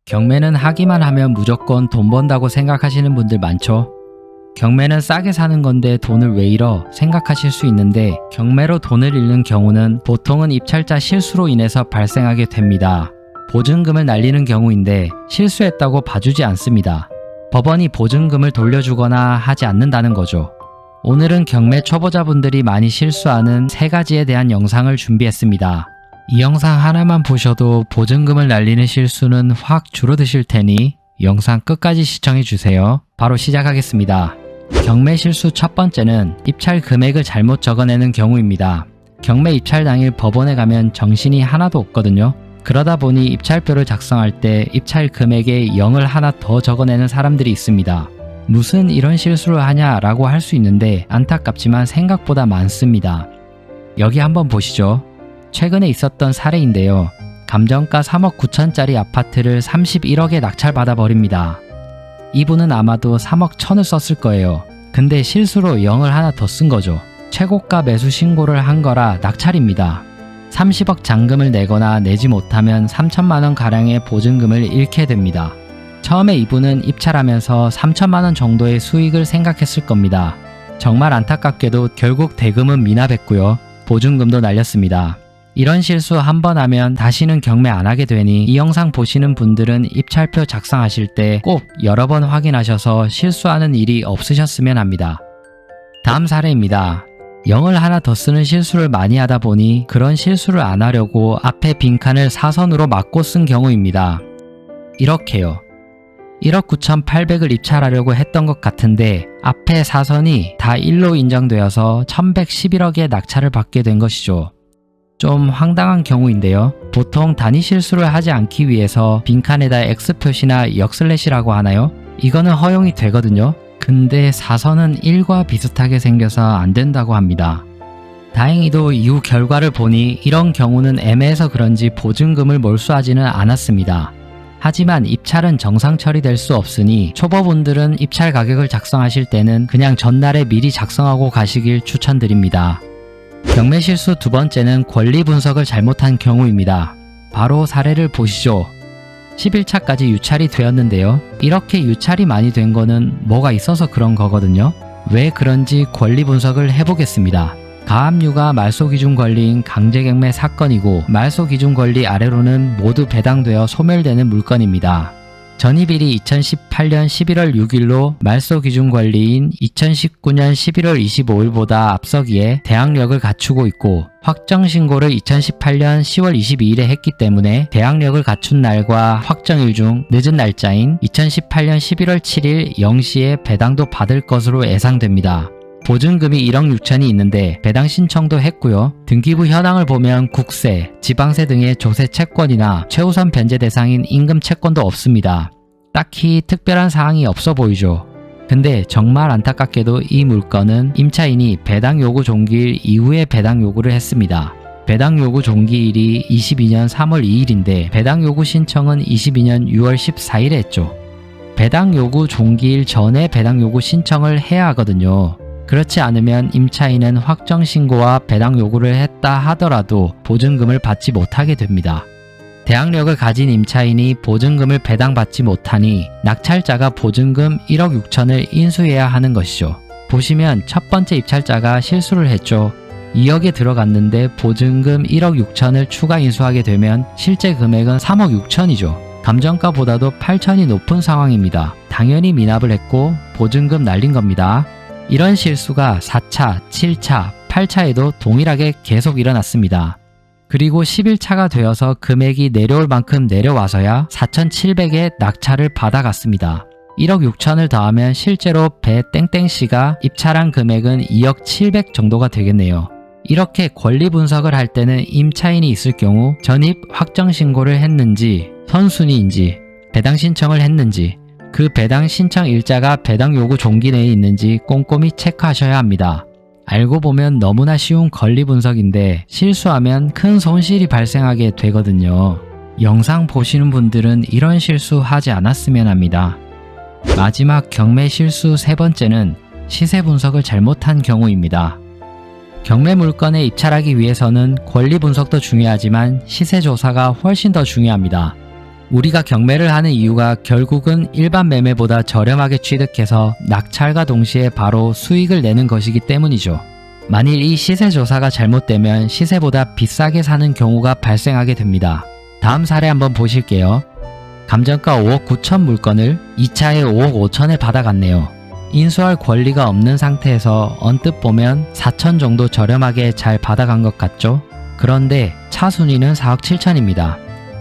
경매는 하기만 하면 무조건 돈 번다고 생각하시는 분들 많죠? 경매는 싸게 사는 건데 돈을 왜 잃어 생각하실 수 있는데 경매로 돈을 잃는 경우는 보통은 입찰자 실수로 인해서 발생하게 됩니다. 보증금을 날리는 경우인데 실수했다고 봐주지 않습니다. 법원이 보증금을 돌려주거나 하지 않는다는 거죠. 오늘은 경매 초보자분들이 많이 실수하는 3가지에 대한 영상을 준비했습니다. 이 영상 하나만 보셔도 보증금을 날리는 실수는 확 줄어드실 테니 영상 끝까지 시청해주세요. 바로 시작하겠습니다. 경매 실수 첫 번째는 입찰 금액을 잘못 적어내는 경우입니다. 경매 입찰 당일 법원에 가면 정신이 하나도 없거든요. 그러다 보니 입찰표를 작성할 때 입찰 금액에 0을 하나 더 적어내는 사람들이 있습니다. 무슨 이런 실수를 하냐라고 할 수 있는데 안타깝지만 생각보다 많습니다. 여기 한번 보시죠. 최근에 있었던 사례인데요. 감정가 3억 9천짜리 아파트를 31억에 낙찰받아 버립니다. 이분은 아마도 3억 1천을 썼을 거예요. 근데 실수로 0을 하나 더 쓴 거죠. 최고가 매수 신고를 한 거라 낙찰입니다. 30억 잔금을 내거나 내지 못하면 3천만 원 가량의 보증금을 잃게 됩니다. 처음에 이분은 입찰하면서 3천만 원 정도의 수익을 생각했을 겁니다. 정말 안타깝게도 결국 대금은 미납했고요. 보증금도 날렸습니다. 이런 실수 한 번 하면 다시는 경매 안 하게 되니 이 영상 보시는 분들은 입찰표 작성하실 때 꼭 여러 번 확인하셔서 실수하는 일이 없으셨으면 합니다. 다음 사례입니다. 0을 하나 더 쓰는 실수를 많이 하다 보니 그런 실수를 안 하려고 앞에 빈칸을 사선으로 막고 쓴 경우입니다. 이렇게요. 1억 9,800을 입찰하려고 했던 것 같은데 앞에 사선이 다 1로 인정되어서 1111억의 낙찰을 받게 된 것이죠. 좀 황당한 경우인데요. 보통 단위 실수를 하지 않기 위해서 빈칸에다 X 표시나 역슬래시라고 하나요? 이거는 허용이 되거든요. 근데 사선은 1과 비슷하게 생겨서 안 된다고 합니다. 다행히도 이후 결과를 보니 이런 경우는 애매해서 그런지 보증금을 몰수하지는 않았습니다. 하지만 입찰은 정상 처리될 수 없으니 초보분들은 입찰 가격을 작성하실 때는 그냥 전날에 미리 작성하고 가시길 추천드립니다. 경매 실수 두 번째는 권리 분석을 잘못한 경우입니다. 바로 사례를 보시죠. 11차까지 유찰이 되었는데요. 이렇게 유찰이 많이 된 거는 뭐가 있어서 그런 거거든요. 왜 그런지 권리 분석을 해보겠습니다. 가압류가 말소기준 권리인 강제경매 사건이고 말소기준 권리 아래로는 모두 배당되어 소멸되는 물건입니다. 전입일이 2018년 11월 6일로 말소기준 권리인 2019년 11월 25일보다 앞서기에 대항력을 갖추고 있고 확정신고를 2018년 10월 22일에 했기 때문에 대항력을 갖춘 날과 확정일 중 늦은 날짜인 2018년 11월 7일 0시에 배당도 받을 것으로 예상됩니다. 보증금이 1억 6천이 있는데 배당 신청도 했고요. 등기부 현황을 보면 국세, 지방세 등의 조세 채권이나 최우선 변제 대상인 임금 채권도 없습니다. 딱히 특별한 사항이 없어 보이죠. 근데 정말 안타깝게도 이 물건은 임차인이 배당 요구 종기일 이후에 배당 요구를 했습니다. 배당 요구 종기일이 22년 3월 2일인데 배당 요구 신청은 22년 6월 14일에 했죠. 배당 요구 종기일 전에 배당 요구 신청을 해야 하거든요. 그렇지 않으면 임차인은 확정신고와 배당 요구를 했다 하더라도 보증금을 받지 못하게 됩니다. 대항력을 가진 임차인이 보증금을 배당받지 못하니 낙찰자가 보증금 1억 6천을 인수해야 하는 것이죠. 보시면 첫 번째 입찰자가 실수를 했죠. 2억에 들어갔는데 보증금 1억 6천을 추가 인수하게 되면 실제 금액은 3억 6천이죠. 감정가보다도 8천이 높은 상황입니다. 당연히 미납을 했고 보증금 날린 겁니다. 이런 실수가 4차, 7차, 8차에도 동일하게 계속 일어났습니다. 그리고 11차가 되어서 금액이 내려올 만큼 내려와서야 4,700의 낙찰을 받아갔습니다. 1억 6천을 더하면 실제로 배 땡땡씨가 입찰한 금액은 2억 700 정도가 되겠네요. 이렇게 권리 분석을 할 때는 임차인이 있을 경우 전입 확정 신고를 했는지 선순위인지 배당 신청을 했는지 그 배당 신청 일자가 배당 요구 종기 내에 있는지 꼼꼼히 체크하셔야 합니다. 알고 보면 너무나 쉬운 권리 분석인데 실수하면 큰 손실이 발생하게 되거든요. 영상 보시는 분들은 이런 실수 하지 않았으면 합니다. 마지막 경매 실수 세 번째는 시세 분석을 잘못한 경우입니다. 경매 물건에 입찰하기 위해서는 권리 분석도 중요하지만 시세 조사가 훨씬 더 중요합니다. 우리가 경매를 하는 이유가 결국은 일반 매매보다 저렴하게 취득해서 낙찰과 동시에 바로 수익을 내는 것이기 때문이죠. 만일 이 시세 조사가 잘못되면 시세보다 비싸게 사는 경우가 발생하게 됩니다. 다음 사례 한번 보실게요. 감정가 5억 9천 물건을 2차에 5억 5천에 받아갔네요. 인수할 권리가 없는 상태에서 언뜻 보면 4천 정도 저렴하게 잘 받아간 것 같죠? 그런데 차순위는 4억 7천입니다.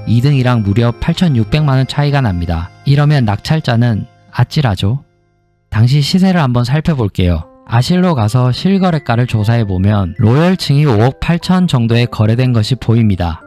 2등이랑 무려 8,600만원 차이가 납니다. 이러면 낙찰자는 아찔하죠? 당시 시세를 한번 살펴볼게요. 아실로 가서 실거래가를 조사해보면 로열층이 5억 8천 정도에 거래된 것이 보입니다.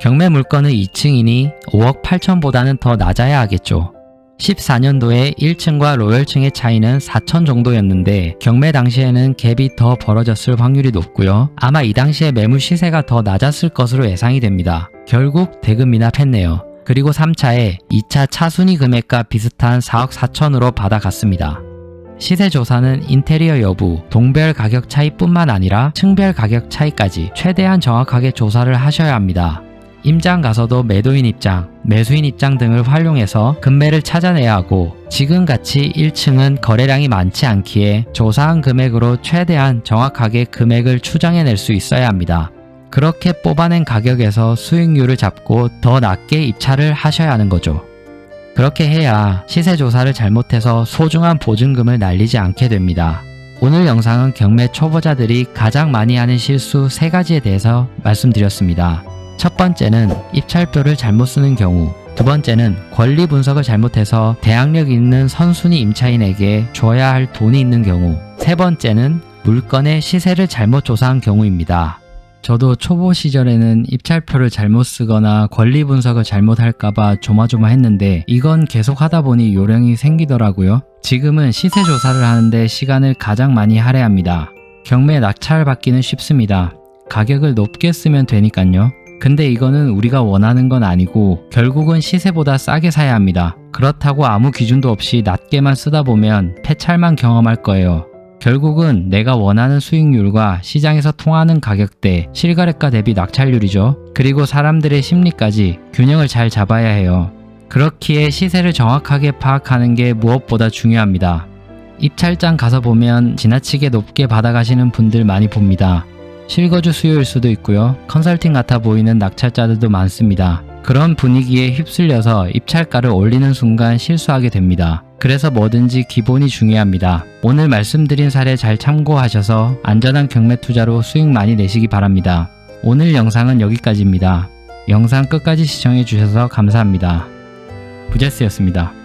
경매 물건은 2층이니 5억 8천보다는 더 낮아야 하겠죠. 14년도에 1층과 로열층의 차이는 4천 정도였는데 경매 당시에는 갭이 더 벌어졌을 확률이 높고요. 아마 이 당시에 매물 시세가 더 낮았을 것으로 예상이 됩니다. 결국 대금 미납했네요. 그리고 3차에 2차 차순위 금액과 비슷한 4억 4천으로 받아갔습니다. 시세 조사는 인테리어 여부, 동별 가격 차이뿐만 아니라 층별 가격 차이까지 최대한 정확하게 조사를 하셔야 합니다. 임장 가서도 매도인 입장, 매수인 입장 등을 활용해서 금매를 찾아내야 하고 지금같이 1층은 거래량이 많지 않기에 조사한 금액으로 최대한 정확하게 금액을 추정해낼 수 있어야 합니다. 그렇게 뽑아낸 가격에서 수익률을 잡고 더 낮게 입찰을 하셔야 하는 거죠. 그렇게 해야 시세 조사를 잘못해서 소중한 보증금을 날리지 않게 됩니다. 오늘 영상은 경매 초보자들이 가장 많이 하는 실수 3가지에 대해서 말씀드렸습니다. 첫 번째는 입찰표를 잘못 쓰는 경우, 두 번째는 권리 분석을 잘못해서 대항력 있는 선순위 임차인에게 줘야 할 돈이 있는 경우, 세 번째는 물건의 시세를 잘못 조사한 경우입니다. 저도 초보 시절에는 입찰표를 잘못 쓰거나 권리 분석을 잘못할까봐 조마조마했는데 이건 계속 하다 보니 요령이 생기더라고요. 지금은 시세 조사를 하는데 시간을 가장 많이 할애합니다. 경매 낙찰 받기는 쉽습니다. 가격을 높게 쓰면 되니까요. 근데 이거는 우리가 원하는 건 아니고 결국은 시세보다 싸게 사야 합니다. 그렇다고 아무 기준도 없이 낮게만 쓰다 보면 폐찰만 경험할 거예요. 결국은 내가 원하는 수익률과 시장에서 통하는 가격대, 실거래가 대비 낙찰률이죠. 그리고 사람들의 심리까지 균형을 잘 잡아야 해요. 그렇기에 시세를 정확하게 파악하는 게 무엇보다 중요합니다. 입찰장 가서 보면 지나치게 높게 받아가시는 분들 많이 봅니다. 실거주 수요일 수도 있고요. 컨설팅 같아 보이는 낙찰자들도 많습니다. 그런 분위기에 휩쓸려서 입찰가를 올리는 순간 실수하게 됩니다. 그래서 뭐든지 기본이 중요합니다. 오늘 말씀드린 사례 잘 참고하셔서 안전한 경매 투자로 수익 많이 내시기 바랍니다. 오늘 영상은 여기까지입니다. 영상 끝까지 시청해 주셔서 감사합니다. 부제스였습니다.